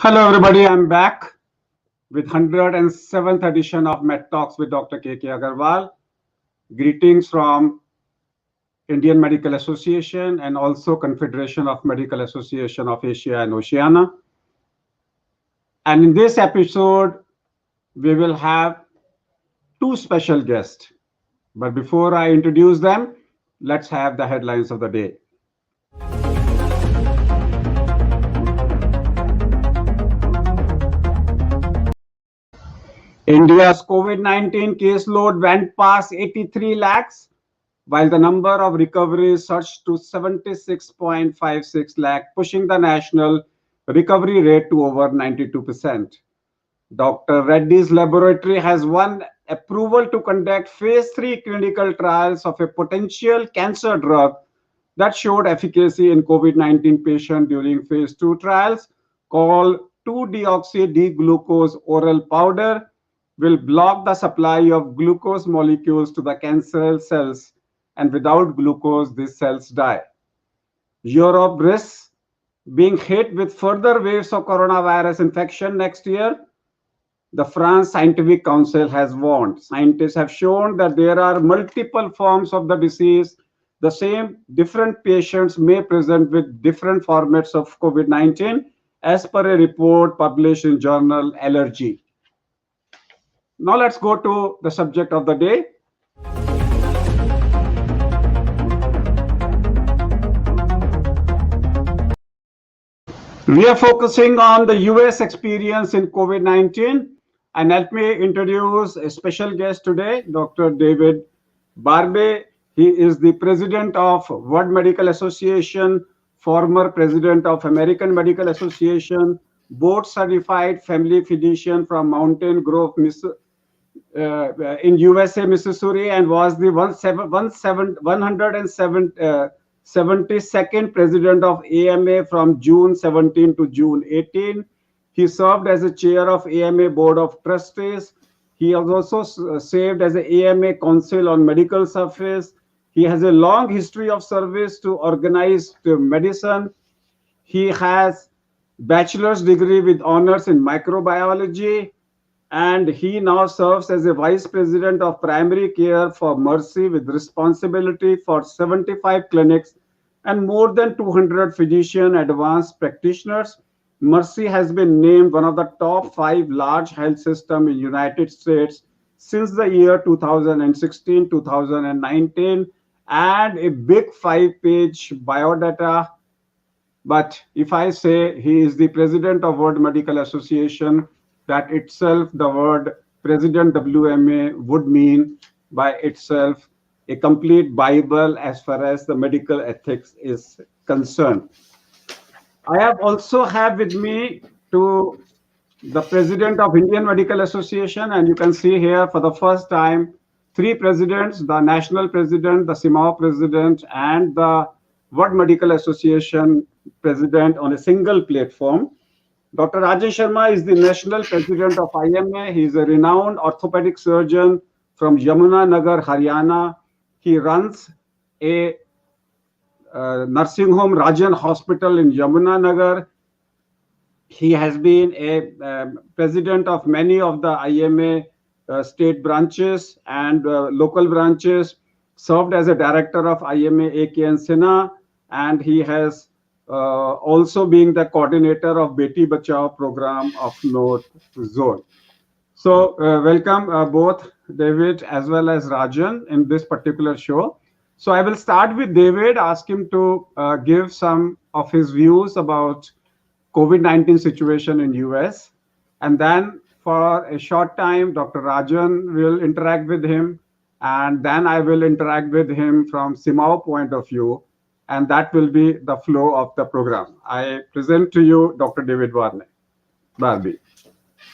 Hello everybody, I'm back with 107th edition of Med Talks with Dr. K.K. Agarwal. Greetings from Indian Medical Association and also Confederation of Medical Association of Asia and Oceania. And in this episode, we will have two special guests. But before I introduce them, let's have the headlines of the day. India's COVID-19 caseload went past 83 lakhs, while the number of recoveries surged to 76.56 lakh, pushing the national recovery rate to over 92%. Dr. Reddy's laboratory has won approval to conduct phase 3 clinical trials of a potential cancer drug that showed efficacy in COVID-19 patients during phase 2 trials called 2-deoxy-D-glucose oral powder will block the supply of glucose molecules to the cancer cells, and without glucose, these cells die. Europe risks being hit with further waves of coronavirus infection next year. The France Scientific Council has warned. Scientists have shown that there are multiple forms of the disease. The same different patients may present with different formats of COVID-19 as per a report published in journal Allergy. Now let's go to the subject of the day. We are focusing on the US experience in COVID-19, and let me introduce a special guest today, Dr. David Barbe. He is the president of World Medical Association, former president of American Medical Association, board certified family physician from Mountain Grove, in USA, Missouri, and was the 172nd president of AMA from June 17 to June 18. He served as a chair of AMA Board of Trustees. He has also served as an AMA Council on Medical Service. He has a long history of service to organized medicine. He has bachelor's degree with honors in microbiology, and he now serves as a vice president of primary care for Mercy with responsibility for 75 clinics and more than 200 physician advanced practitioners. Mercy has been named one of the top 5 large health systems in United States since the year 2016-2019, and a big 5-page biodata. But if I say he is the president of World Medical Association, that itself, the word President WMA would mean by itself a complete Bible as far as the medical ethics is concerned. I have also have with me to the president of Indian Medical Association, and you can see here for the first time 3 presidents, the national president, the CIMAO president, and the World Medical Association president on a single platform. Dr. Rajesh Sharma is the national president of IMA. He is a renowned orthopedic surgeon from Yamuna Nagar, Haryana. He runs a nursing home, Rajan Hospital in Yamuna Nagar. He has been a president of many of the IMA state branches and local branches, served as a director of IMA AK and Sinha, and he has also being the coordinator of Beti Bachao program of North Zone. So welcome both David as well as Rajan in this particular show. So I will start with David, ask him to give some of his views about COVID-19 situation in US. And then for a short time, Dr. Rajan will interact with him. And then I will interact with him from CIMAO point of view. And that will be the flow of the program. I present to you Dr. David Barbe.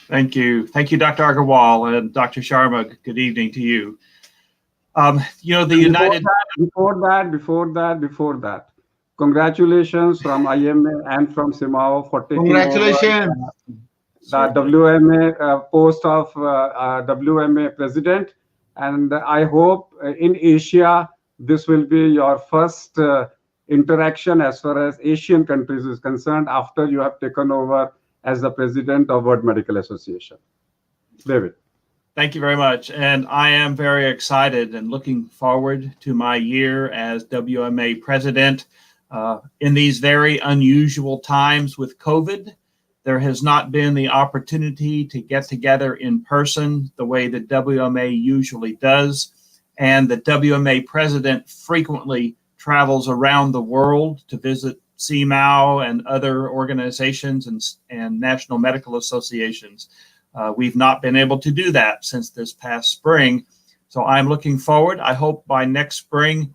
Thank you. Thank you, Dr. Agarwal and Dr. Sharma. Good evening to you. Before that, congratulations from IMA and from CIMAO for taking over the WMA post of WMA president. And I hope in Asia, this will be your first interaction as far as Asian countries is concerned after you have taken over as the president of World Medical Association. David. Thank you very much. And I am very excited and looking forward to my year as WMA president. In these very unusual times with COVID, there has not been the opportunity to get together in person the way that WMA usually does. And the WMA president frequently travels around the world to visit CMAO and other organizations and national medical associations. We've not been able to do that since this past spring. So I'm looking forward. I hope by next spring,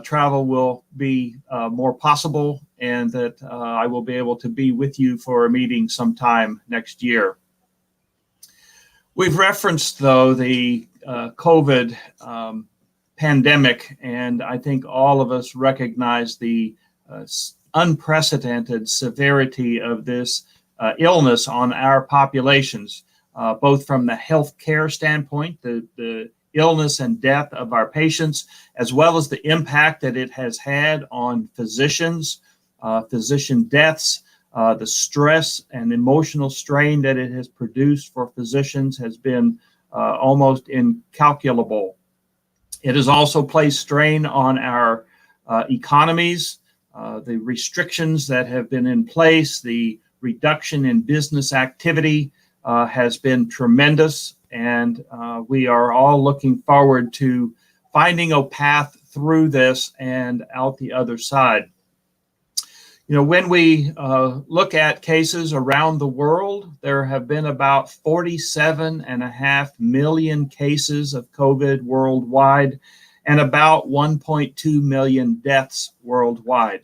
travel will be more possible and that I will be able to be with you for a meeting sometime next year. We've referenced, though, the COVID pandemic, and I think all of us recognize the unprecedented severity of this illness on our populations, both from the healthcare standpoint, the illness and death of our patients, as well as the impact that it has had on physicians, physician deaths. The stress and emotional strain that it has produced for physicians has been almost incalculable. It has also placed strain on our economies. The restrictions that have been in place, the reduction in business activity has been tremendous, and we are all looking forward to finding a path through this and out the other side. You know, when we look at cases around the world, there have been about 47.5 million cases of COVID worldwide and about 1.2 million deaths worldwide.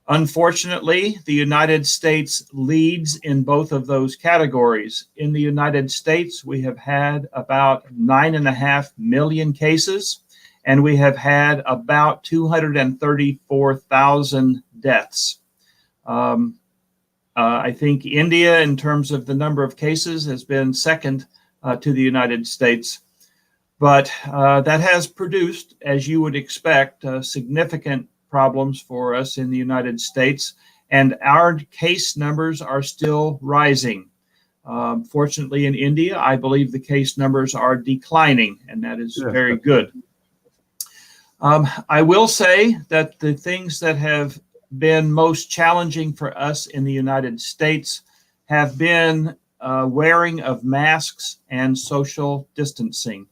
Unfortunately, the United States leads in both of those categories. In the United States, we have had about 9.5 million cases, and we have had about 234,000 deaths. I think India, in terms of the number of cases, has been second to the United States. But that has produced, as you would expect, significant problems for us in the United States, and our case numbers are still rising. Fortunately, in India, I believe the case numbers are declining, and that is very good. I will say that the things that have been most challenging for us in the United States have been wearing of masks and social distancing.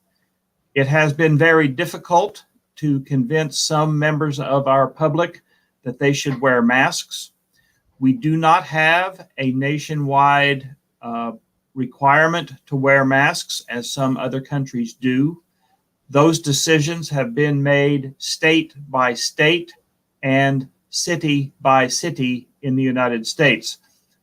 It has been very difficult to convince some members of our public that they should wear masks. We do not have a nationwide requirement to wear masks, as some other countries do. Those decisions have been made state by state and city by city in the United States.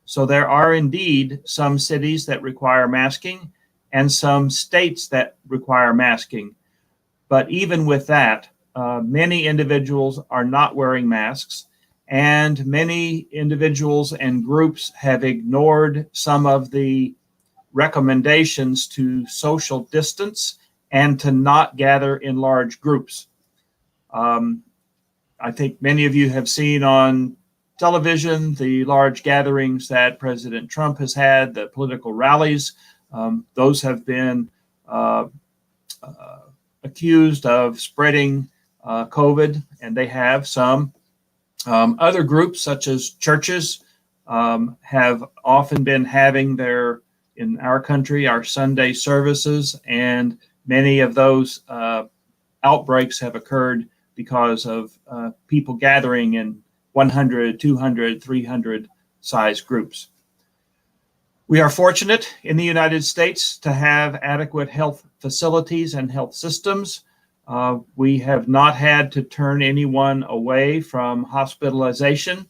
So there are indeed some cities that require masking and some states that require masking. But even with that, many individuals are not wearing masks, and many individuals and groups have ignored some of the recommendations to social distance and to not gather in large groups. I think many of you have seen on television the large gatherings that President Trump has had, the political rallies. Those have been accused of spreading COVID, and they have some. Other groups, such as churches, have often been having in our country, our Sunday services, and many of those outbreaks have occurred because of people gathering in 100, 200, 300 size groups. We are fortunate in the United States to have adequate health facilities and health systems. We have not had to turn anyone away from hospitalization.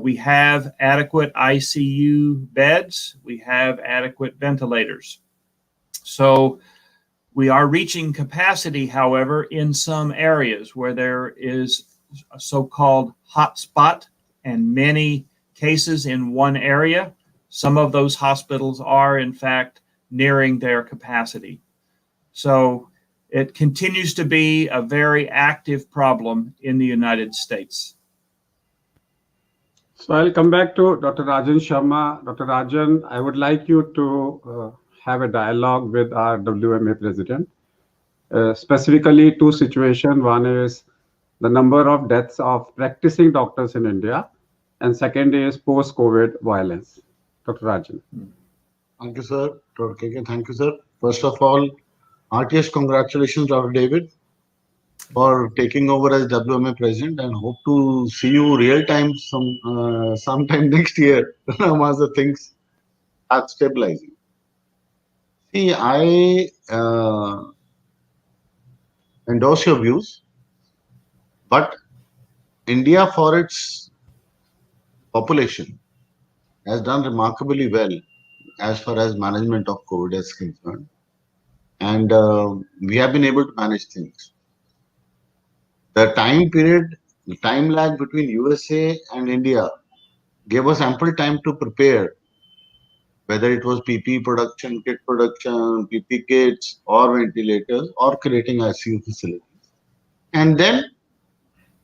We have adequate ICU beds. We have adequate ventilators. So we are reaching capacity, however, in some areas where there is a so-called hotspot and many cases in one area. Some of those hospitals are, in fact, nearing their capacity. So it continues to be a very active problem in the United States. So I'll come back to Dr. Rajan Sharma. Dr. Rajan, I would like you to have a dialogue with our WMA president. Specifically, two situations. One is the number of deaths of practicing doctors in India, and second is post-COVID violence. Dr. Rajan. Thank you, sir. Dr. KK, thank you, sir. First of all, heartiest congratulations, Dr. David, for taking over as WMA president, and hope to see you real time sometime next year once the things start stabilizing. See, I endorse your views, but India, for its population, has done remarkably well as far as management of COVID is concerned, and we have been able to manage things. The time lag between USA and India gave us ample time to prepare, whether it was PPE production, kit production, PP kits, or ventilators, or creating ICU facilities. And then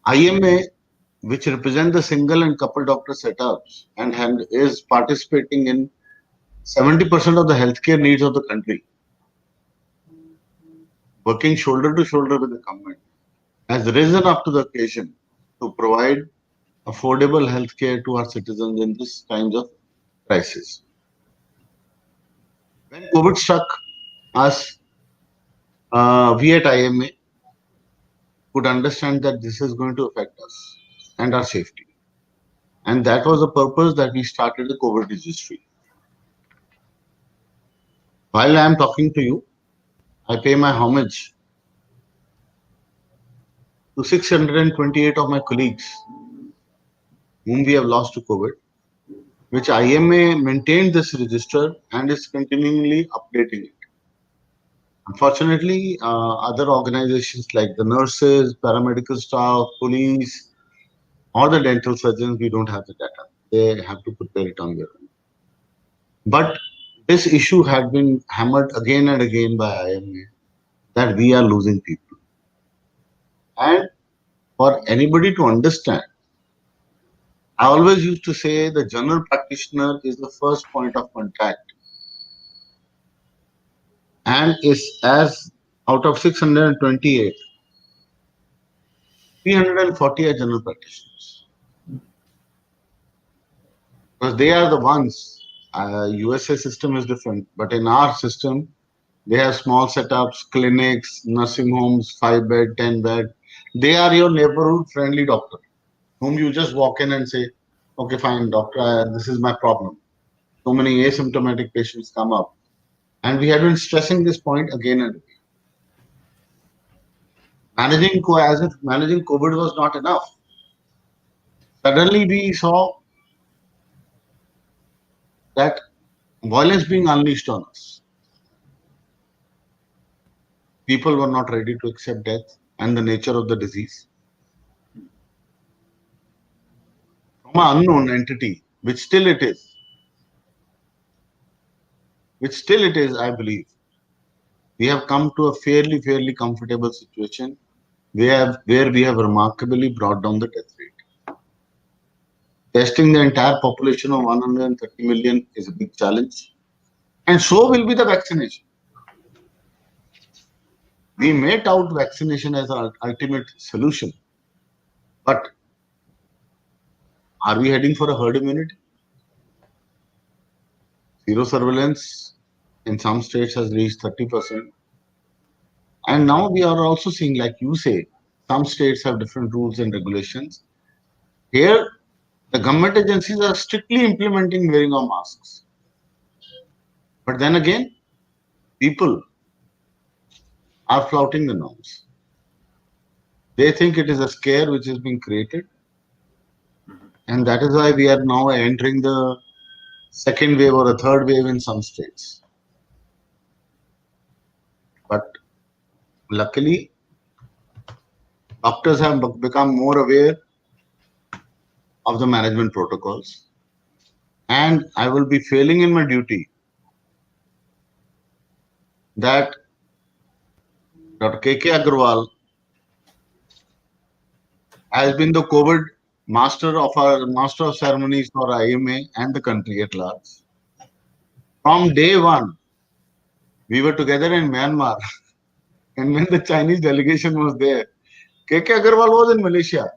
IMA, which represent the single and couple doctor setups and is participating in 70% of the healthcare needs of the country, working shoulder to shoulder with the government, has risen up to the occasion to provide affordable healthcare to our citizens in this times of crisis. When COVID struck us, we at IMA could understand that this is going to affect us and our safety. And that was the purpose that we started the COVID registry. While I am talking to you, I pay my homage to 628 of my colleagues whom we have lost to COVID, which IMA maintained this register and is continually updating it. Unfortunately, other organizations like the nurses, paramedical staff, police, or the dental surgeons, we don't have the data. They have to prepare it on their own. But this issue had been hammered again and again by IMA that we are losing people. And for anybody to understand, I always used to say the general practitioner is the first point of contact and is as out of 628, 340 are general practitioners. Because they are the ones, USA system is different, but in our system, they have small setups, clinics, nursing homes, 5-bed, 10-bed. They are your neighborhood friendly doctor, whom you just walk in and say, okay, fine, doctor, this is my problem. So many asymptomatic patients come up. And we have been stressing this point again and again. As if managing COVID was not enough. Suddenly we saw that violence being unleashed on us. People were not ready to accept death and the nature of the disease. From an unknown entity, which still it is, I believe, we have come to a fairly comfortable situation where we have remarkably brought down the death rate. Testing the entire population of 130 million is a big challenge. And so will be the vaccination. We may tout vaccination as our ultimate solution, but are we heading for a herd immunity? Zero surveillance in some states has reached 30%. And now we are also seeing, like you say, some states have different rules and regulations. Here, the government agencies are strictly implementing wearing of masks. But then again, people are flouting the norms. They think it is a scare which is being created. And that is why we are now entering the second wave or a third wave in some states. But luckily, doctors have become more aware of the management protocols. And I will be failing in my duty that Dr. KK Agarwal has been the COVID master of ceremonies for IMA and the country at large. From day one, we were together in Myanmar, and when the Chinese delegation was there, KK Agarwal was in Malaysia.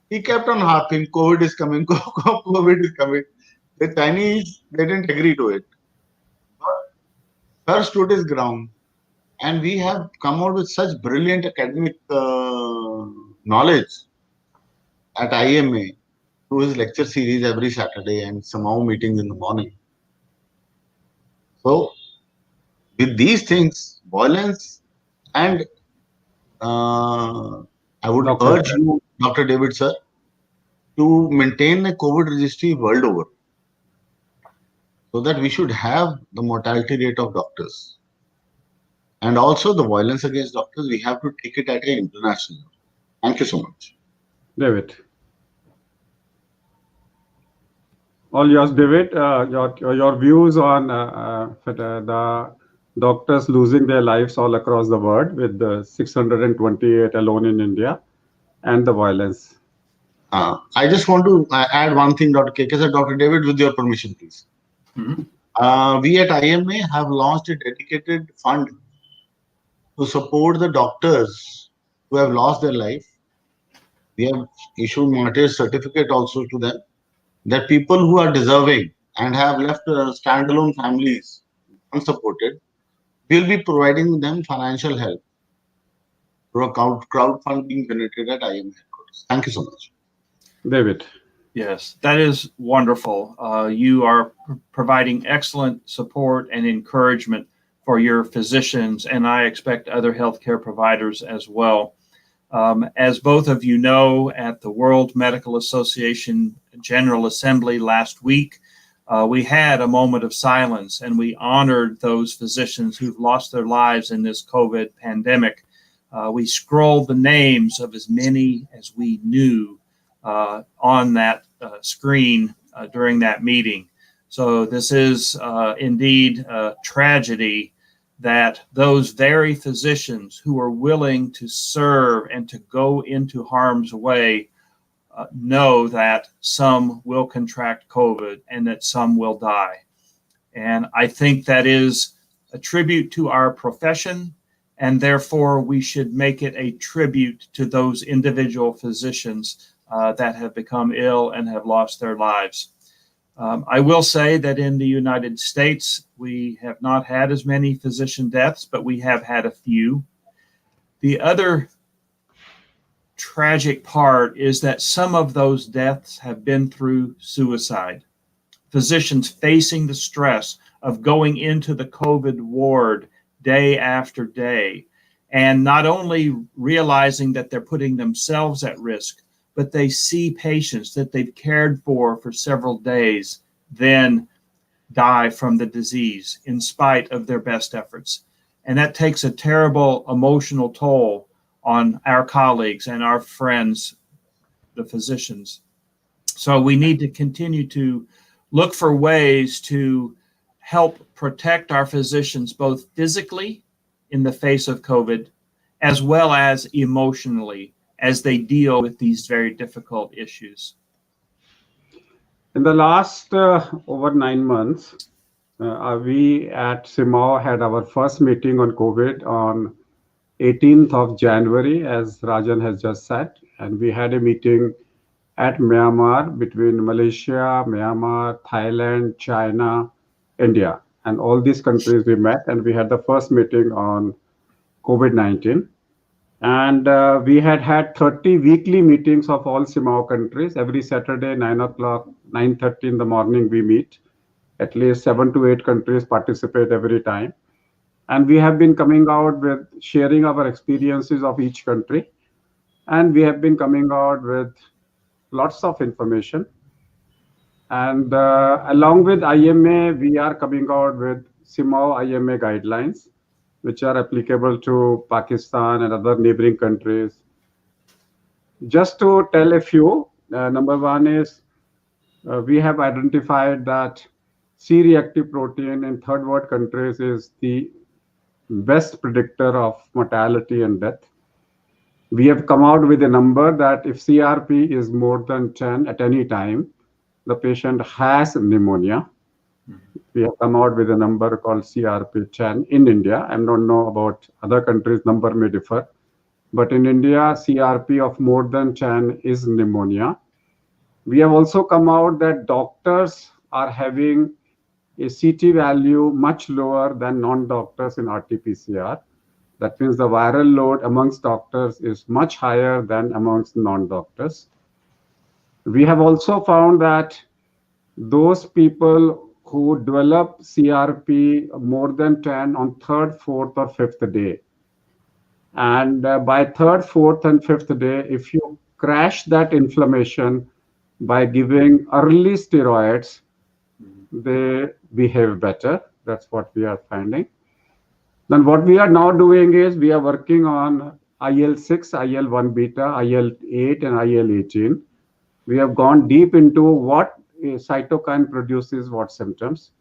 He kept on harping, COVID is coming, COVID is coming. The Chinese, they didn't agree to it. But Sir stood his ground, and we have come out with such brilliant academic knowledge at IMA through his lecture series every Saturday and somehow meetings in the morning. So, with these things, violence and I would Okay, urge you, Dr. David sir, to maintain a COVID registry world over, so that we should have the mortality rate of doctors and also the violence against doctors. We have to take it at an international level. Thank you so much. David. All yours, David. Your views on the doctors losing their lives all across the world, with the 628 alone in India, and the violence. I just want to add one thing, Dr. KK sir. Dr. David, with your permission, please. Mhm. We at IMA have launched a dedicated fund to support the doctors who have lost their life. We have issued martyrs certificate also to them, that people who are deserving and have left standalone families unsupported, we'll be providing them financial help through a crowdfunding generated at IMA headquarters. Thank you so much. David. Yes, that is wonderful. You are providing excellent support and encouragement for your physicians, and I expect other healthcare providers as well. As both of you know, at the World Medical Association General Assembly last week, we had a moment of silence, and we honored those physicians who've lost their lives in this COVID pandemic. We scrolled the names of as many as we knew on that screen during that meeting. So this is indeed a tragedy that those very physicians who are willing to serve and to go into harm's way know that some will contract COVID and that some will die. And I think that is a tribute to our profession, and therefore we should make it a tribute to those individual physicians that have become ill and have lost their lives. I will say that in the United States, we have not had as many physician deaths, but we have had a few. The other tragic part is that some of those deaths have been through suicide. Physicians facing the stress of going into the COVID ward day after day, and not only realizing that they're putting themselves at risk, but they see patients that they've cared for several days then die from the disease in spite of their best efforts. And that takes a terrible emotional toll on our colleagues and our friends, the physicians. So we need to continue to look for ways to help protect our physicians, both physically in the face of COVID, as well as emotionally, as they deal with these very difficult issues. In the last over 9 months, we at CIMAO had our first meeting on COVID on 18th of January, as Rajan has just said. And we had a meeting at Myanmar between Malaysia, Myanmar, Thailand, China, India. And all these countries we met, and we had the first meeting on COVID-19. And we had 30 weekly meetings of all CIMAO countries. Every Saturday, 9 o'clock, 9:30 in the morning, we meet. At least 7 to 8 countries participate every time. And we have been coming out with sharing our experiences of each country. And we have been coming out with lots of information. And along with IMA, we are coming out with CIMAO IMA guidelines, which are applicable to Pakistan and other neighboring countries. Just to tell a few, number one is we have identified that C-reactive protein in third world countries is the best predictor of mortality and death. We have come out with a number that if CRP is more than 10 at any time, the patient has pneumonia. We have come out with a number called CRP 10 in India. I don't know about other countries, number may differ. But in India, CRP of more than 10 is pneumonia. We have also come out that doctors are having a CT value much lower than non-doctors in RT-PCR. That means the viral load amongst doctors is much higher than amongst non-doctors. We have also found that those people who develop CRP more than 10 on third, fourth, or fifth day, and by third, fourth, and fifth day, if you crash that inflammation by giving early steroids, they behave better. That's what we are finding. Then what we are now doing is we are working on IL-6, IL-1 beta, IL-8, and IL-18. We have gone deep into what a cytokine produces what symptoms.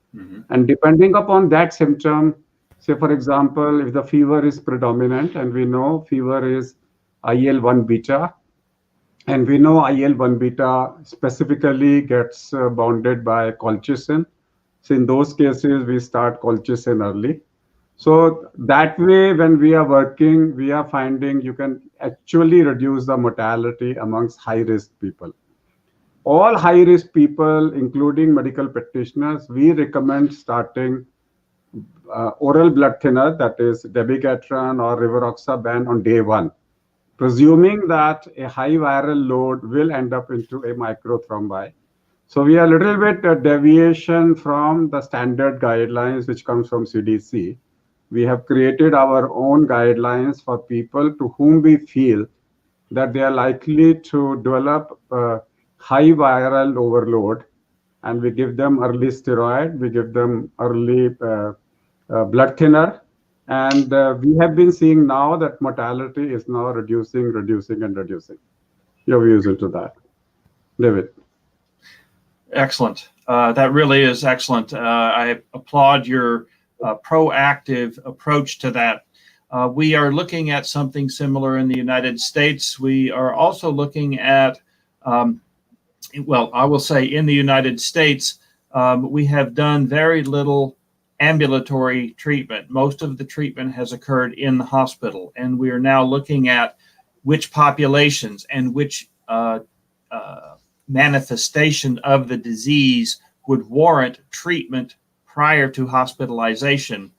And depending upon that symptom, say for example, if the fever is predominant, and we know fever is IL-1 beta, and we know IL-1 beta specifically gets bounded by colchicine. So in those cases, we start colchicine early. So that way, when we are working, we are finding you can actually reduce the mortality amongst high-risk people. All high-risk people, including medical practitioners, we recommend starting oral blood thinner, that is dabigatran or rivaroxaban on day 1, presuming that a high viral load will end up into a microthrombi. So we are a little bit deviation from the standard guidelines which comes from CDC. We have created our own guidelines for people to whom we feel that they are likely to develop high viral overload, and we give them early steroid, we give them early blood thinner, and we have been seeing now that mortality is now reducing. Your views into that, David? Excellent. That really is excellent. I applaud your proactive approach to that. We are looking at something similar in the United States. We are also looking at, well, I will say in the United States, we have done very little ambulatory treatment. Most of the treatment has occurred in the hospital, and we are now looking at which populations and which manifestation of the disease would warrant treatment prior to hospitalization.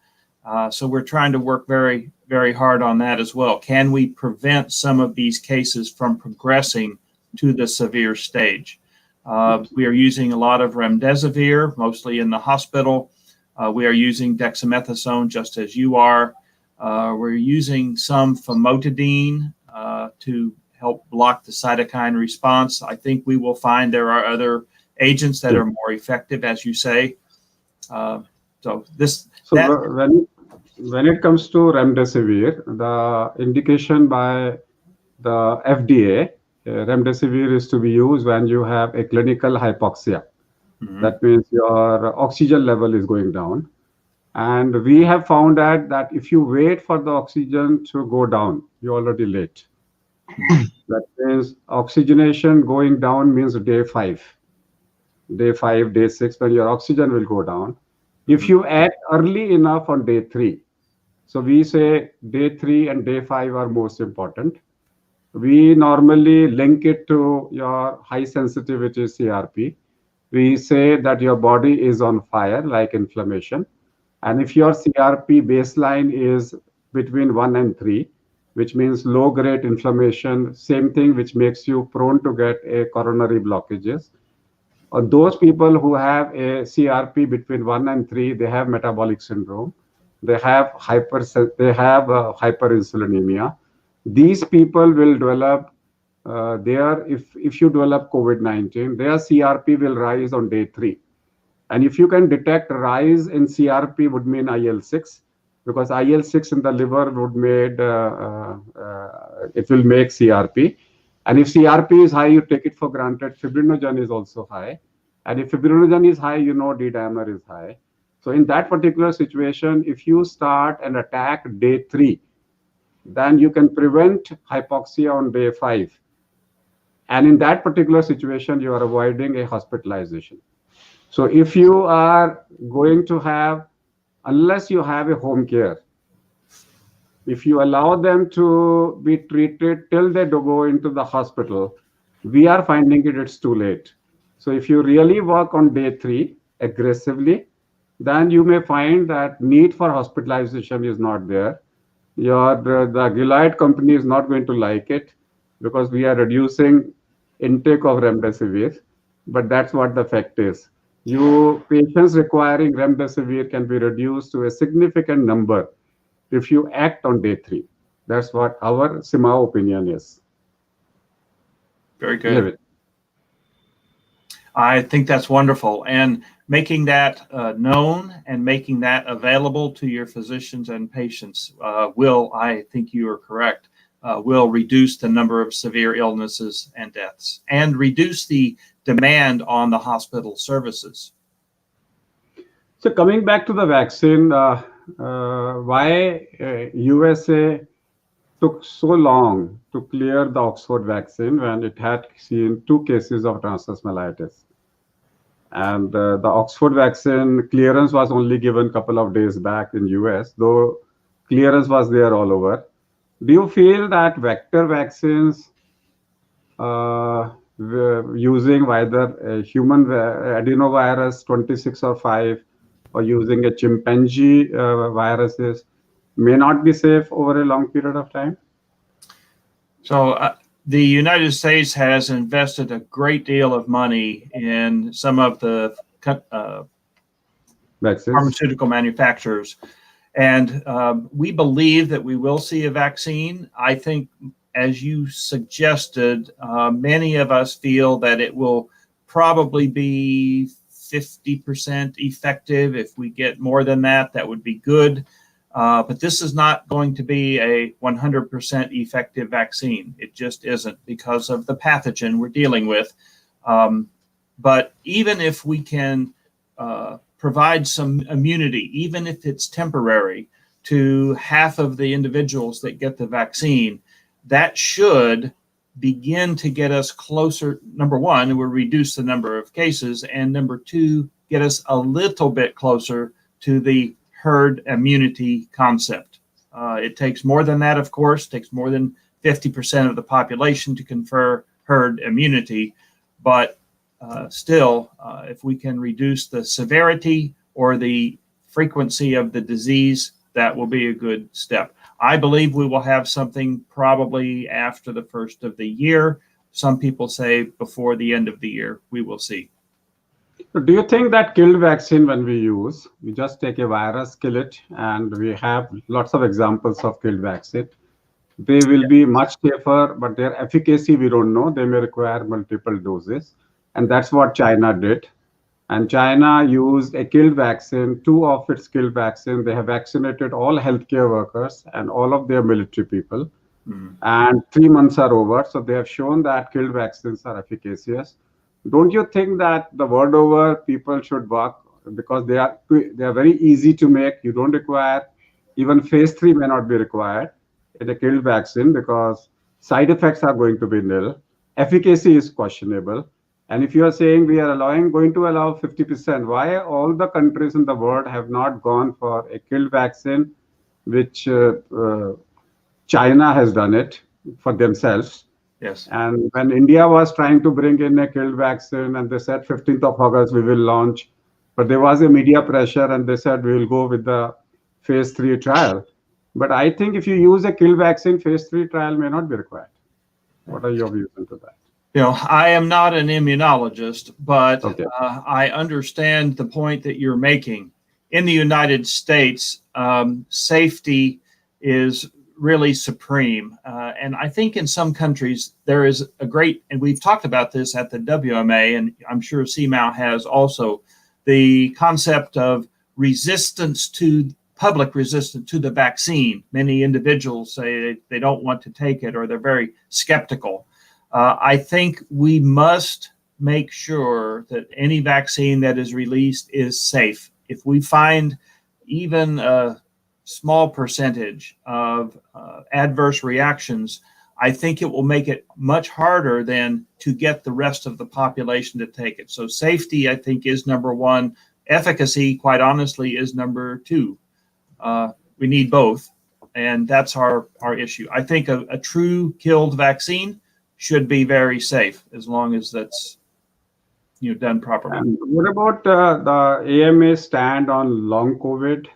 So we're trying to work very, very hard on that as well. Can we prevent some of these cases from progressing to the severe stage? We are using a lot of remdesivir, mostly in the hospital. We are using dexamethasone, just as you are. We're using some famotidine to help block the cytokine response. I think we will find there are other agents that are more effective, as you say. When it comes to remdesivir, the indication by the FDA, remdesivir is to be used when you have a clinical hypoxia. That means your oxygen level is going down. And we have found out that if you wait for the oxygen to go down, you're already late. That means oxygenation going down means day 5. Day 5, day 6, when your oxygen will go down. If you act early enough on day 3, so we say day 3 and day 5 are most important. We normally link it to your high sensitivity CRP. We say that your body is on fire, like inflammation. And if your CRP baseline is between 1 and 3, which means low-grade inflammation, same thing which makes you prone to get a coronary blockages. Those people who have a CRP between 1 and 3, they have metabolic syndrome. They have hyperinsulinemia. These people will develop if you develop COVID-19, their CRP will rise on day 3. And if you can detect rise in CRP would mean IL-6, because IL-6 in the liver would it will make CRP. And if CRP is high, you take it for granted. Fibrinogen is also high. And if fibrinogen is high, you know D-dimer is high. So in that particular situation, if you start an attack day 3, then you can prevent hypoxia on day 5. And in that particular situation, you are avoiding a hospitalization. So if you are going to have, unless you have a home care, if you allow them to be treated till they go into the hospital, we are finding it's too late. So if you really work on day 3 aggressively, then you may find that need for hospitalization is not there. The Gilead company is not going to like it because we are reducing intake of remdesivir, but that's what the fact is. Patients requiring remdesivir can be reduced to a significant number if you act on day 3. That's what our CIMA opinion is. Very good. David. I think that's wonderful. And making that known and making that available to your physicians and patients will, I think you are correct, will reduce the number of severe illnesses and deaths and reduce the demand on the hospital services. So coming back to the vaccine, why USA took so long to clear the Oxford vaccine when it had seen 2 cases of transverse myelitis. And the Oxford vaccine clearance was only given a couple of days back in US, though clearance was there all over. Do you feel that vector vaccines using either a human adenovirus 26 or 5 or using a chimpanzee viruses may not be safe over a long period of time? So the United States has invested a great deal of money in some of the pharmaceutical manufacturers. And we believe that we will see a vaccine. I think, as you suggested, many of us feel that it will probably be 50% effective. If we get more than that, that would be good. But this is not going to be a 100% effective vaccine. It just isn't because of the pathogen we're dealing with. But even if we can provide some immunity, even if it's temporary, to half of the individuals that get the vaccine, that should begin to get us closer. Number one, it will reduce the number of cases, and number two, get us a little bit closer to the herd immunity concept. It takes more than that, of course. It takes more than 50% of the population to confer herd immunity, but still, if we can reduce the severity or the frequency of the disease, that will be a good step. I believe we will have something probably after the first of the year. Some people say before the end of the year. We will see. Do you think that killed vaccine, when we use, we just take a virus, kill it, and we have lots of examples of killed vaccine? They will be much safer, but their efficacy, we don't know. They may require multiple doses. And that's what China did. And China used a killed vaccine, 2 of its killed vaccine. They have vaccinated all healthcare workers and all of their military people. And 3 months are over. So they have shown that killed vaccines are efficacious. Don't you think that the world over people should work, because they are very easy to make? You don't require, even phase 3 may not be required in a killed vaccine because side effects are going to be nil. Efficacy is questionable. And if you are saying we are going to allow 50%, why all the countries in the world have not gone for a killed vaccine, which China has done it for themselves? Yes. And when India was trying to bring in a killed vaccine, and they said 15th of August we will launch, but there was a media pressure and they said we will go with the phase 3 trial. But I think if you use a killed vaccine, phase 3 trial may not be required. What are your views into that? You know, I am not an immunologist, but Okay. I understand the point that you're making. In the United States, safety is really supreme. And I think in some countries there is a great, and we've talked about this at the WMA, and I'm sure CMAO has also, the concept of public resistance to the vaccine. Many individuals say they don't want to take it or they're very skeptical. I think we must make sure that any vaccine that is released is safe. If we find even a small percentage of adverse reactions, I think it will make it much harder then to get the rest of the population to take it. So safety, I think, is number one. Efficacy, quite honestly, is number two. We need both, and that's our issue. I think a true killed vaccine should be very safe as long as that's done properly. And what about the AMA stand on long COVID?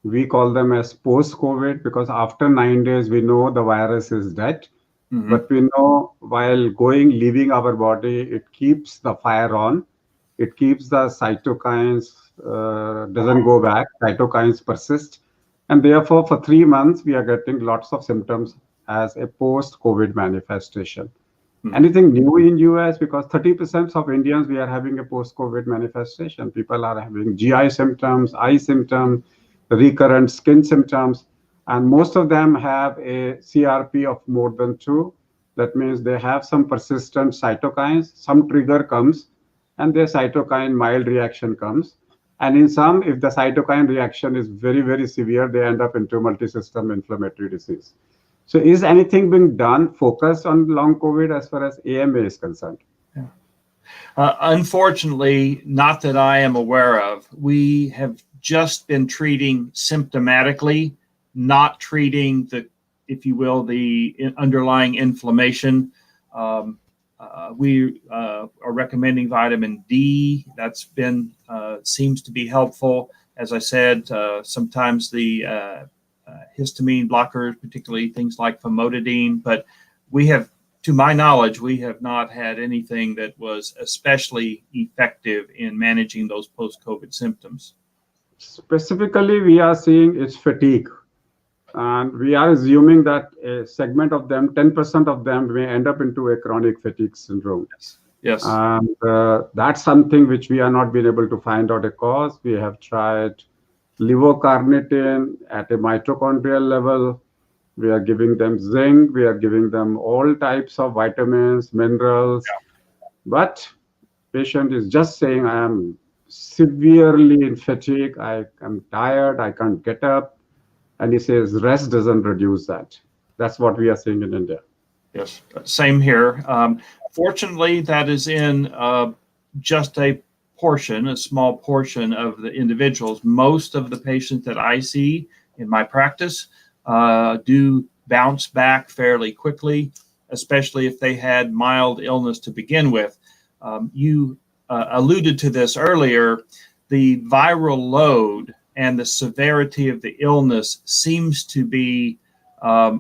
We call them as post-COVID because after 9 days, we know the virus is dead. Mhm. But we know while leaving our body, it keeps the fire on. It keeps the cytokines, doesn't go back. Cytokines persist. And therefore, for 3 months, we are getting lots of symptoms as a post-COVID manifestation. Anything new in US? Because 30% of Indians, we are having a post-COVID manifestation. People are having GI symptoms, eye symptoms, recurrent skin symptoms, and most of them have a CRP of more than 2. That means they have some persistent cytokines, some trigger comes, and their cytokine mild reaction comes. And in some, if the cytokine reaction is very, very severe, they end up into multi-system inflammatory disease. So is anything being done focused on long COVID as far as AMA is concerned? Unfortunately, not that I am aware of. We have just been treating symptomatically, not treating the, if you will, the underlying inflammation. We are recommending vitamin D. That's been seems to be helpful. As I said, sometimes the histamine blockers, particularly things like famotidine, but we have, to my knowledge, we have not had anything that was especially effective in managing those post-COVID symptoms. Specifically, we are seeing it's fatigue. And we are assuming that a segment of them, 10% of them, may end up into a chronic fatigue syndrome. Yes. And that's something which we are not been able to find out a cause. We have tried levocarnitin at a mitochondrial level. We are giving them zinc. We are giving them all types of vitamins, minerals. Yeah. But patient is just saying, I am severely in fatigue. I am tired. I can't get up. And he says rest doesn't reduce that. That's what we are seeing in India. Yes, same here. Fortunately, that is in just a small portion of the individuals. Most of the patients that I see in my practice do bounce back fairly quickly, especially if they had mild illness to begin with. You alluded to this earlier. The viral load and the severity of the illness seems to be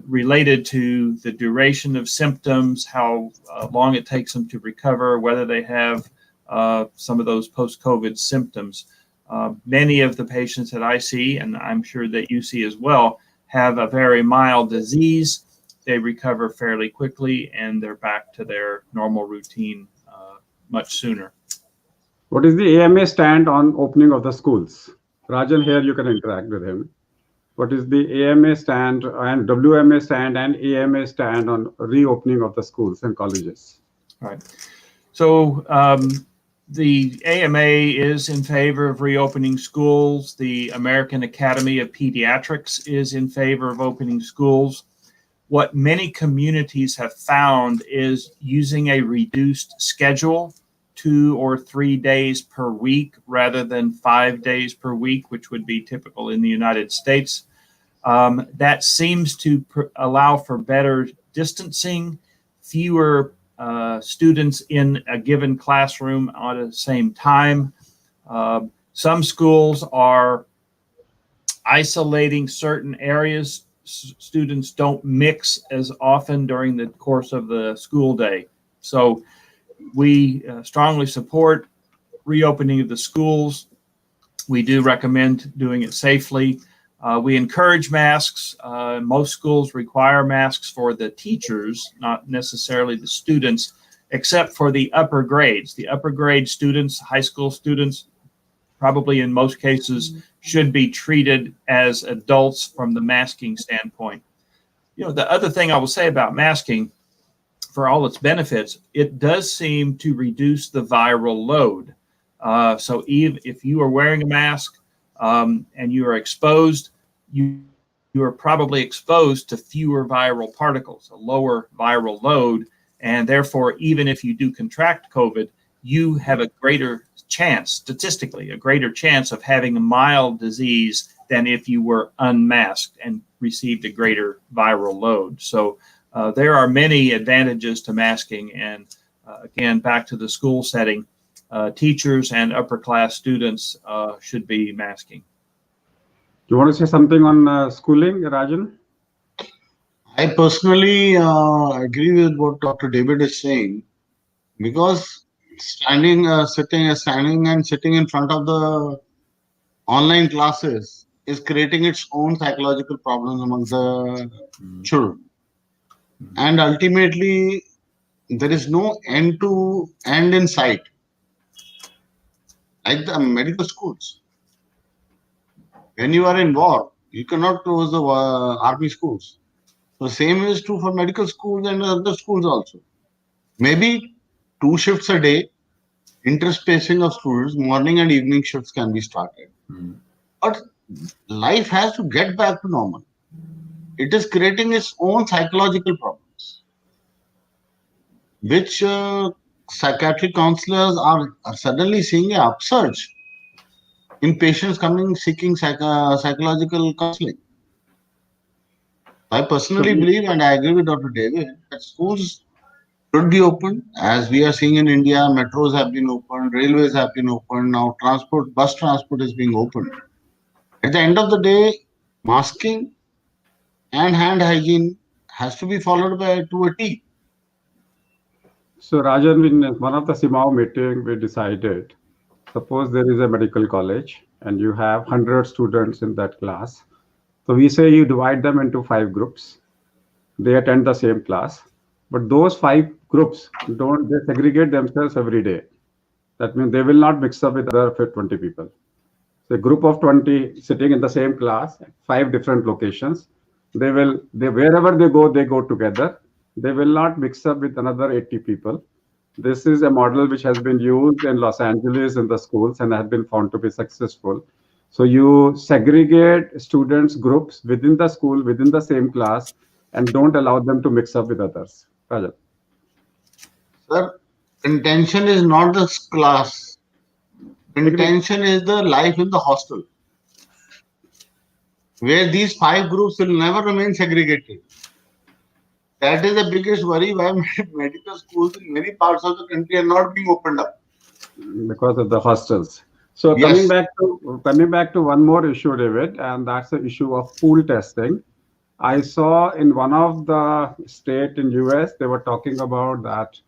related to the duration of symptoms, how long it takes them to recover, whether they have some of those post-COVID symptoms. Many of the patients that I see, and I'm sure that you see as well, have a very mild disease. They recover fairly quickly, and they're back to their normal routine much sooner. What is the AMA stand on opening of the schools? Rajan, here you can interact with him. What is the AMA stand and WMA stand and AMA stand on reopening of the schools and colleges? All right. So the AMA is in favor of reopening schools. The American Academy of Pediatrics is in favor of opening schools. What many communities have found is using a reduced schedule, 2 or 3 days per week rather than 5 days per week, which would be typical in the United States. That seems to allow for better distancing, fewer students in a given classroom at the same time. Some schools are isolating certain areas. Students don't mix as often during the course of the school day. So we strongly support reopening of the schools. We do recommend doing it safely. We encourage masks. Most schools require masks for the teachers, not necessarily the students, except for the upper grades. The upper grade students, high school students, probably in most cases should be treated as adults from the masking standpoint. The other thing I will say about masking, for all its benefits, it does seem to reduce the viral load. So if you are wearing a mask and you are exposed, you you are probably exposed to fewer viral particles, a lower viral load. And therefore, even if you do contract COVID, you have a greater chance, statistically, a greater chance of having a mild disease than if you were unmasked and received a greater viral load. So there are many advantages to masking. And again, back to the school setting, teachers and upper class students should be masking. Do you want to say something on schooling, Rajan? I personally agree with what Dr. David is saying, because standing and sitting in front of the online classes is creating its own psychological problems among the children. And ultimately, there is no end in sight, like the medical schools. When you are in war, you cannot close the army schools. So same is true for medical schools and other schools also. Maybe 2 shifts a day, interspacing of students, morning and evening shifts can be started. But life has to get back to normal. It is creating its own psychological problems, which psychiatric counselors are suddenly seeing an upsurge in patients coming seeking psychological counseling. I personally believe, and I agree with Dr. David, that schools should be open. As we are seeing in India, metros have been opened, railways have been opened, now bus transport is being opened. At the end of the day, masking and hand hygiene has to be followed to a T. So Rajan, in one of the CIMAO meeting, we decided, suppose there is a medical college and you have 100 students in that class. So we say you divide them into 5 groups. They attend the same class, but those 5 groups they segregate themselves every day. That means they will not mix up with other 20 people. So a group of 20 sitting in the same class at 5 different locations. Wherever they go together. They will not mix up with another 80 people. This is a model which has been used in Los Angeles in the schools and has been found to be successful. So you segregate students groups within the school, within the same class, and don't allow them to mix up with others. Rajan. Sir, intention is not the class. Intention is the life in the hostel, where these 5 groups will never remain segregated. That is the biggest worry why medical schools in many parts of the country are not being opened up. Because of the hostels. So Yes. coming back to one more issue, David, and that's the issue of pool testing. I saw in one of the state in US, they were talking about that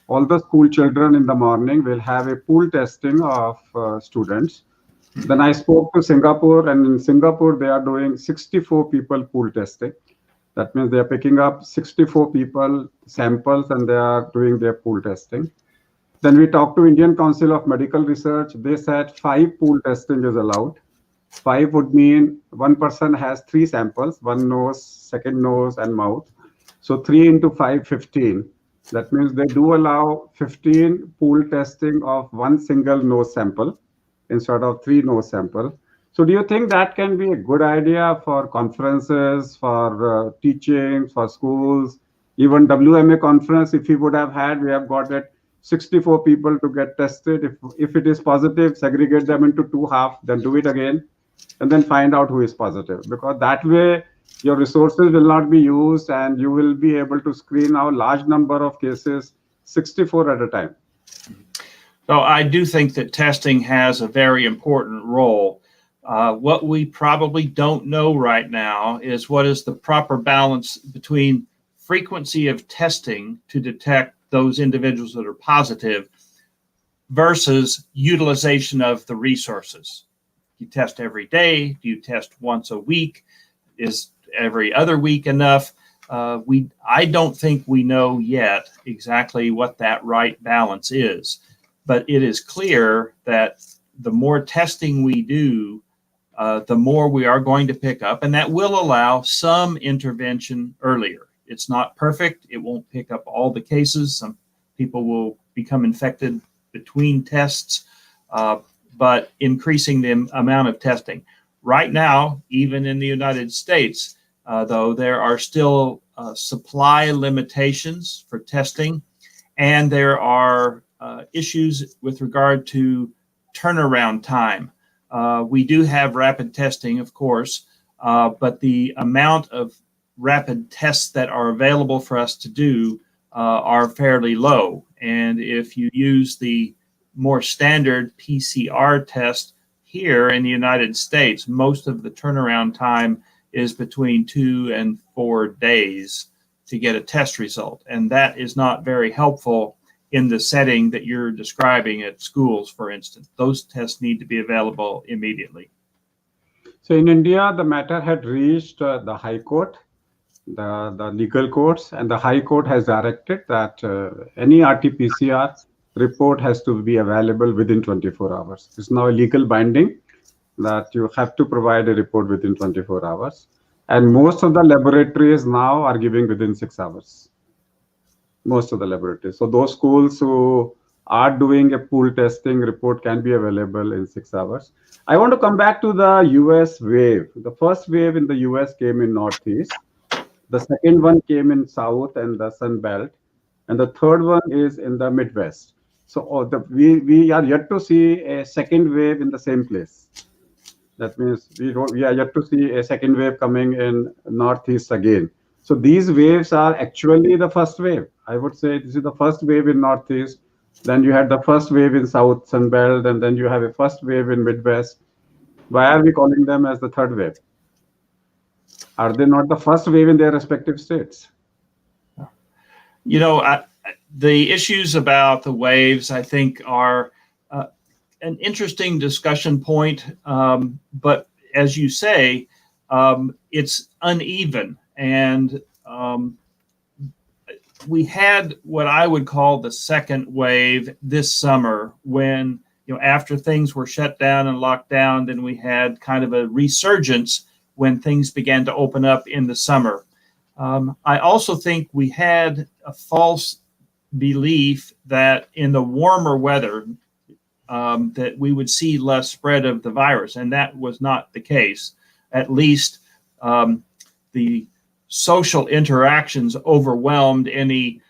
all the school children in the morning will have a pool testing of students. Then I spoke to Singapore, and in Singapore, they are doing 64 people pool testing. That means they are picking up 64 people samples and they are doing their pool testing. Then we talked to Indian Council of Medical Research. They said 5 pool testing is allowed. 5 would mean one person has 3 samples, one nose, second nose, and mouth. So 3 into 5, 15. That means they do allow 15 pool testing of one single nose sample instead of 3 nose sample. So do you think that can be a good idea for conferences, for teaching, for schools, even WMA conference? If we would have had, we have got it 64 people to get tested. If it is positive, segregate them into 2 halves, then do it again, and then find out who is positive. Because that way, your resources will not be used and you will be able to screen out large number of cases, 64 at a time. So I do think that testing has a very important role. What we probably don't know right now is what is the proper balance between frequency of testing to detect those individuals that are positive versus utilization of the resources. You test every day? Do you test once a week? Is every other week enough? I don't think we know yet exactly what that right balance is, but it is clear that the more testing we do, the more we are going to pick up, and that will allow some intervention earlier. It's not perfect. It won't pick up all the cases. Some people will become infected between tests, but increasing the amount of testing. Right now, even in the United States, though, there are still supply limitations for testing, and there are issues with regard to turnaround time. We do have rapid testing, of course, but the amount of rapid tests that are available for us to do are fairly low. And if you use the more standard PCR test here in the United States, most of the turnaround time is between 2 and 4 days to get a test result. And that is not very helpful in the setting that you're describing at schools, for instance. Those tests need to be available immediately. So in India, the matter had reached the High Court, the legal courts, and the High Court has directed that any RT-PCR report has to be available within 24 hours. It's now a legal binding that you have to provide a report within 24 hours. And most of the laboratories now are giving within 6 hours. Most of the laboratories. So those schools who are doing a pool testing report can be available in 6 hours. I want to come back to the US wave. The first wave in the US came in Northeast. The second one came in South and the Sun Belt. And the third one is in the Midwest. So we are yet to see a second wave in the same place. That means we are yet to see a second wave coming in Northeast again. So these waves are actually the first wave. I would say this is the first wave in Northeast. Then you had the first wave in South Sun Belt, and then you have a first wave in Midwest. Why are we calling them as the third wave? Are they not the first wave in their respective states? You know, the issues about the waves, I think, are an interesting discussion point. But as you say, it's uneven. And we had what I would call the second wave this summer when, after things were shut down and locked down, then we had kind of a resurgence when things began to open up in the summer. I also think we had a false belief that in the warmer weather that we would see less spread of the virus, and that was not the case. At least the social interactions overwhelmed any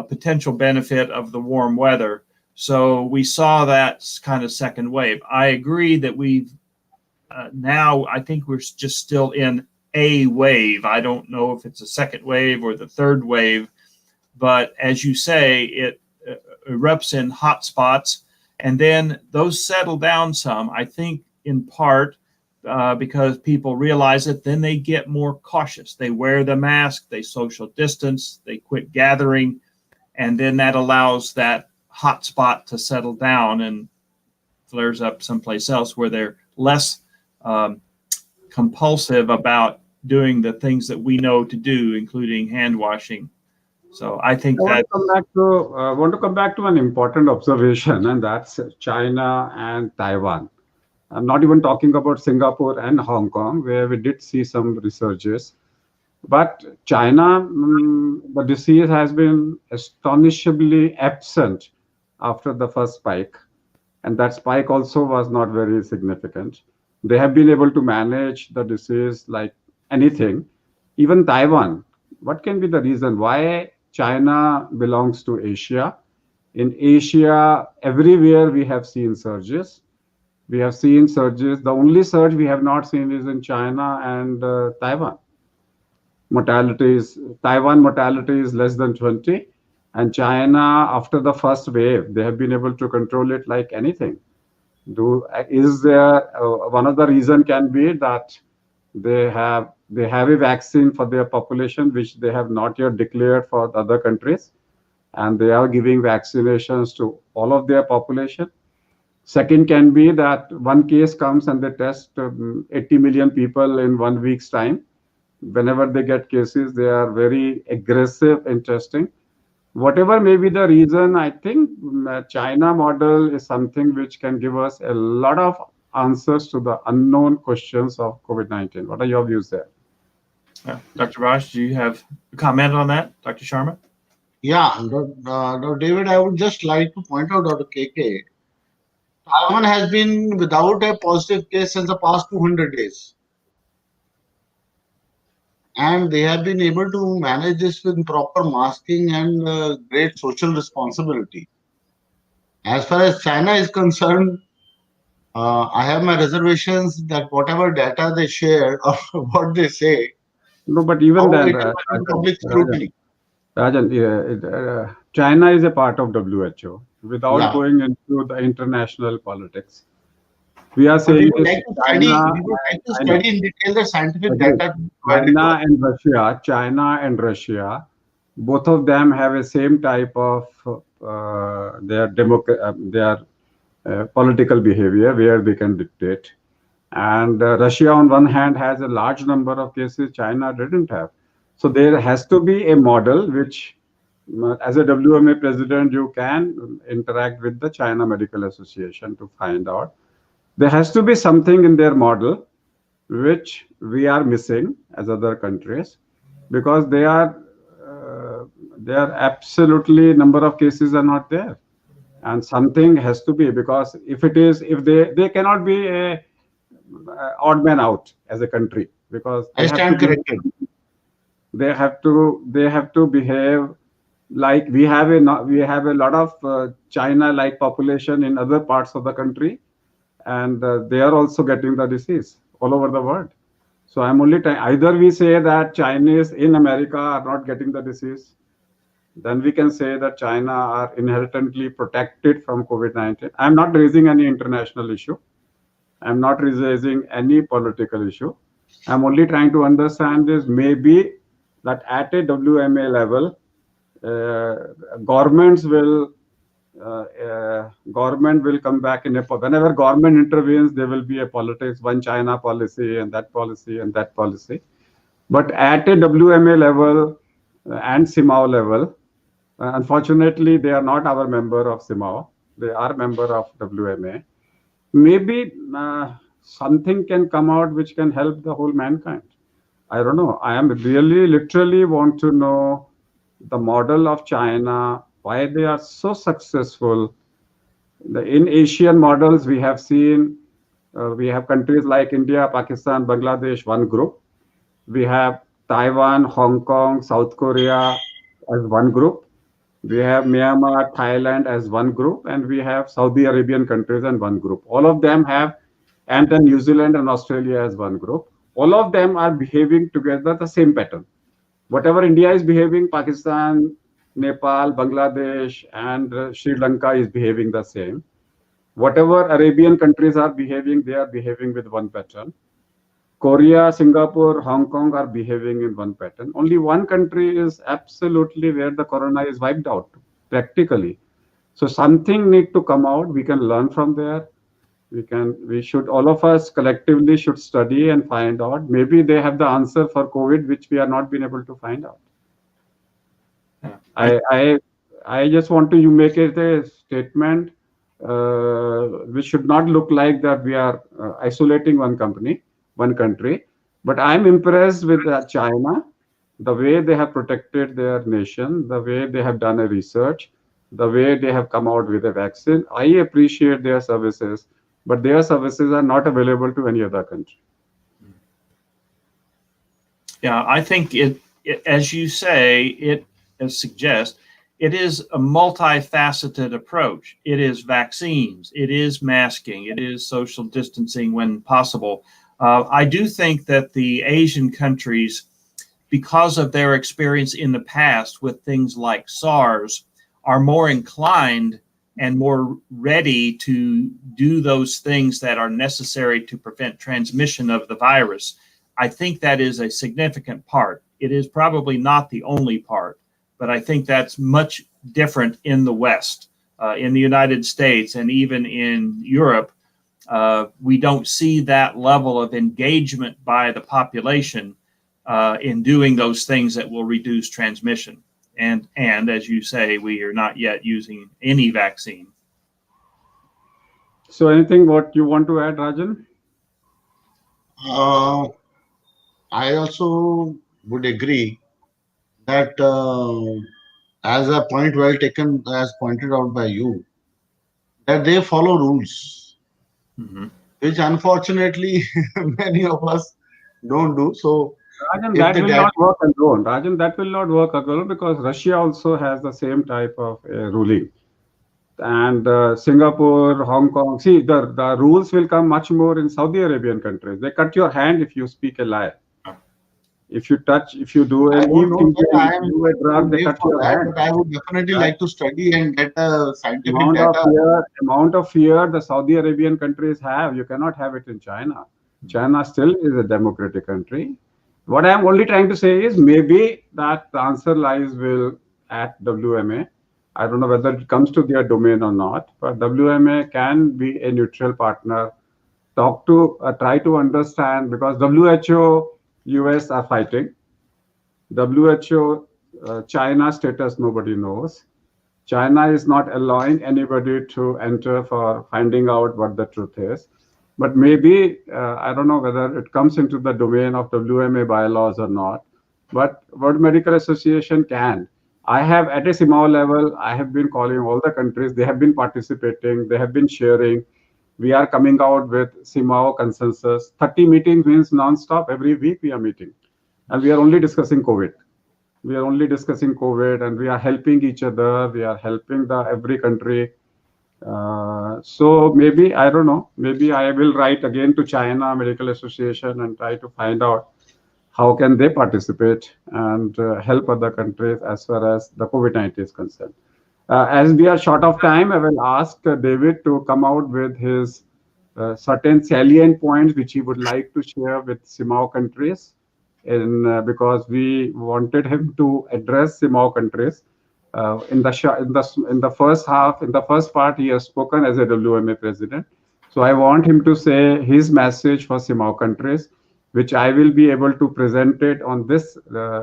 potential benefit of the warm weather. So we saw that kind of second wave. I agree that we've now, I think we're just still in a wave. I don't know if it's a second wave or the third wave, but as you say, it erupts in hot spots and then those settle down some, I think in part because people realize it, then they get more cautious. They wear the mask, they social distance, they quit gathering, and then that allows that hot spot to settle down and flares up someplace else where they're less compulsive about doing the things that we know to do, including hand washing. So I think that I want to come back to an important observation, and that's China and Taiwan. I'm not even talking about Singapore and Hong Kong, where we did see some resurges. But China, the disease has been astonishingly absent after the first spike. And that spike also was not very significant. They have been able to manage the disease like anything. Even Taiwan, what can be the reason why China belongs to Asia? In Asia, everywhere we have seen surges. We have seen surges. The only surge we have not seen is in China and Taiwan. Taiwan mortality is less than 20. And China, after the first wave, they have been able to control it like anything. Is there one of the reason can be that they have a vaccine for their population, which they have not yet declared for the other countries, and they are giving vaccinations to all of their population. Second can be that one case comes and they test 80 million people in 1 week's time. Whenever they get cases, they are very aggressive in testing. Whatever may be the reason, I think China model is something which can give us a lot of answers to the unknown questions of COVID-19. What are your views there? Dr. Raj, do you have a comment on that? Dr. Sharma? Yeah, Dr. David, I would just like to point out, Dr. KK, Taiwan has been without a positive case since the past 200 days. And they have been able to manage this with proper masking and great social responsibility. As far as China is concerned, I have my reservations that whatever data they share or what they say, No, but even how then, it is under Rajan, public scrutiny. Rajan, China is a part of WHO. Without Yeah, going into the international politics, we are but we saying would is like to study. China. We would like to I know. study in detail the scientific Agree. data provided to us. China and Russia, both of them have a same type of their political behavior where they can dictate. And Russia, on one hand, has a large number of cases China didn't have. So there has to be a model which, as a WMA president, you can interact with the China Medical Association to find out. There has to be something in their model which we are missing as other countries, because they are absolutely number of cases are not there, and something has to be, because if they cannot be a odd man out as a country, because I stand corrected. they have to behave like we have a lot of China like population in other parts of the country, and they are also getting the disease all over the world. So I'm only trying, either we say that Chinese in America are not getting the disease, then we can say that China are inherently protected from COVID-19. I'm not raising any international issue. I'm not raising any political issue. I'm only trying to understand this, maybe that at a WMA level, governments will government will come back in a whenever government intervenes, there will be a politics, one China policy and that policy and that policy. But at a WMA level and CIMAO level, unfortunately, they are not our member of CIMAO. They are member of WMA. Maybe something can come out which can help the whole mankind. I don't know. I am really literally want to know the model of China, why they are so successful. In Asian models, we have seen we have countries like India, Pakistan, Bangladesh, one group. We have Taiwan, Hong Kong, South Korea as one group. We have Myanmar, Thailand as one group, and we have Saudi Arabian countries and one group. All of them have, and then New Zealand and Australia as one group. All of them are behaving together the same pattern. Whatever India is behaving, Pakistan, Nepal, Bangladesh, and Sri Lanka is behaving the same. Whatever Arabian countries are behaving, they are behaving with one pattern. Korea, Singapore, Hong Kong are behaving in one pattern. Only one country is absolutely where the corona is wiped out, practically. So something need to come out. We can learn from there. We should, all of us collectively should study and find out. Maybe they have the answer for COVID, which we are not been able to find out. I, I, I just want to you make it a statement which should not look like that we are isolating one country. But I'm impressed with China, the way they have protected their nation, the way they have done a research, the way they have come out with a vaccine. I appreciate their services, but their services are not available to any other country. Yeah, I think as you say, it suggests, it is a multifaceted approach. It is vaccines, it is masking, it is social distancing when possible. I do think that the Asian countries, because of their experience in the past with things like SARS, are more inclined and more ready to do those things that are necessary to prevent transmission of the virus. I think that is a significant part. It is probably not the only part, but I think that's much different in the West, in the United States, and even in Europe. We don't see that level of engagement by the population in doing those things that will reduce transmission. And as you say, we are not yet using any vaccine. So anything what you want to add, Rajan? Uh, I also would agree that as a point well taken, as pointed out by you, that they follow rules, Mhm. which unfortunately many of us don't do. So Rajan, if that the will data, not work alone. Rajan, that will not work alone because Russia also has the same type of ruling. And Singapore, Hong Kong, see, the rules will come much more in Saudi Arabian countries. They cut your hand if you speak a lie. If you touch, if you do I an don't know, e-ticket, sir, I if am you do a too drug, they naive cut for your that, hand. but I would definitely That like to study and get scientific amount of data. fear, amount of fear the Saudi Arabian countries have, you cannot have it in China. China still is a democratic country. What I'm only trying to say is maybe that the answer lies will at WMA. I don't know whether it comes to their domain or not, but WMA can be a neutral partner. Talk to, try to understand because WHO, US are fighting. WHO, China status nobody knows. China is not allowing anybody to enter for finding out what the truth is. But maybe, I don't know whether it comes into the domain of WMA bylaws or not, but World Medical Association can. I have, at a CMAO level, I have been calling all the countries, they have been participating, they have been sharing. We are coming out with CMAO consensus. 30 meetings means non-stop, every week we are meeting. And we are only discussing COVID. We are only discussing COVID, and we are helping each other. We are helping the every country. So maybe I don't know. Maybe I will write again to China Medical Association and try to find out how can they participate and help other countries as far as the COVID-19 is concerned. As we are short of time, I will ask David to come out with his certain salient points which he would like to share with CIMAO countries, because we wanted him to address CIMAO countries. In the first half, in the first part, he has spoken as a WMA president. So I want him to say his message for CIMAO countries, which I will be able to present it on this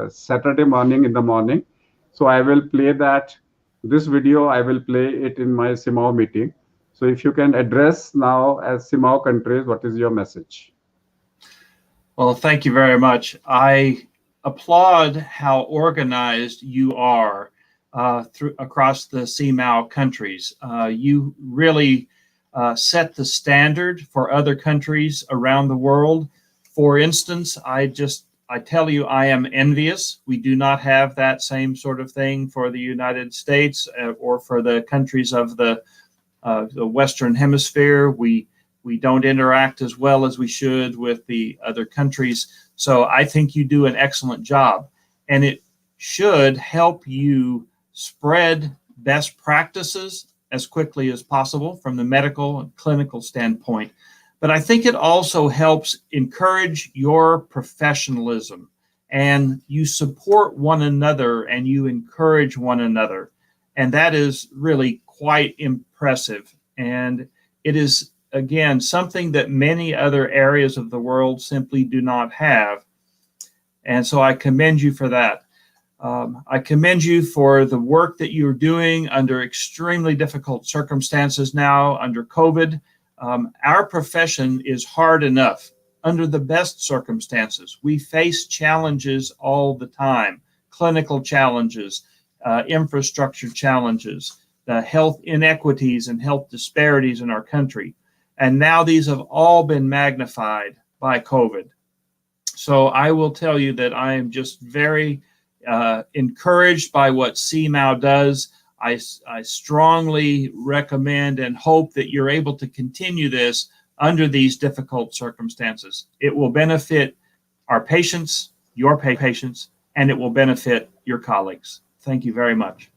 Saturday morning in the morning. So I will play that. This video, I will play it in my CIMAO meeting. So if you can address now as CIMAO countries, what is your message? Well, thank you very much. I applaud how organized you are across the CMAO countries. You really set the standard for other countries around the world. For instance, I tell you, I am envious. We do not have that same sort of thing for the United States or for the countries of the Western Hemisphere. We don't interact as well as we should with the other countries. So I think you do an excellent job, and it should help you spread best practices as quickly as possible from the medical and clinical standpoint. But I think it also helps encourage your professionalism, and you support one another and you encourage one another. And that is really quite impressive. And it is, again, something that many other areas of the world simply do not have. And so I commend you for that. I commend you for the work that you're doing under extremely difficult circumstances now under COVID. Our profession is hard enough under the best circumstances. We face challenges all the time, clinical challenges, infrastructure challenges, the health inequities and health disparities in our country. And now these have all been magnified by COVID. So I will tell you that I am just very encouraged by what CMAO does. I strongly recommend and hope that you're able to continue this under these difficult circumstances. It will benefit our patients, your patients, and it will benefit your colleagues. Thank you very much.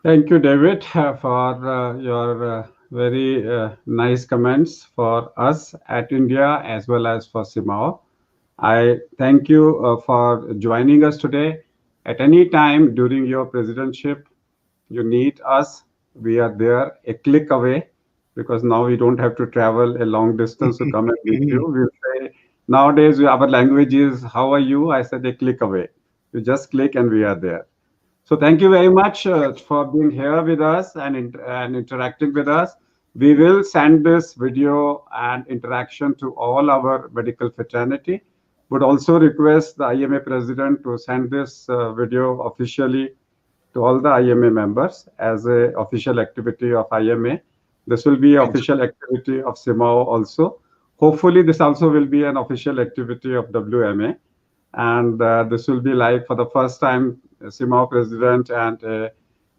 Thank you, David, for your very nice comments for us at India as well as for CIMAO. I thank you for joining us today. At any time during your presidentship, you need us. We are there a click away, because now we don't have to travel a long distance to come and meet you. We'll say, nowadays our language is, how are you? I said a click away. You just click and we are there. So thank you very much for being here with us and interacting with us. We will send this video and interaction to all our medical fraternity. Would also request the IMA president to send this video officially to all the IMA members as a official activity of IMA. This will be Thank you. official activity of CIMAO also. Hopefully, this also will be an official activity of WMA. And this will be like for the first time, a CIMAO president and a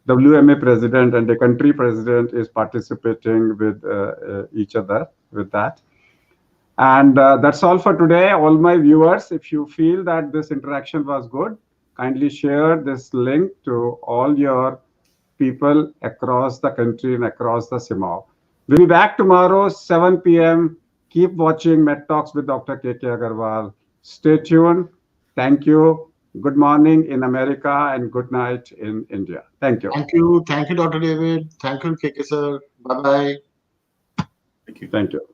WMA president and a country president is participating with each other with that. And that's all for today. All my viewers, if you feel that this interaction was good, kindly share this link to all your people across the country and across the CIMAO. We'll be back tomorrow, 7 p.m. Keep watching Med Talks with Dr. K.K. Agarwal. Stay tuned. Thank you. Good morning in America and good night in India. Thank you. Thank you. Thank you, Dr. David. Thank you, KK sir. Bye-bye. Thank you. Thank you.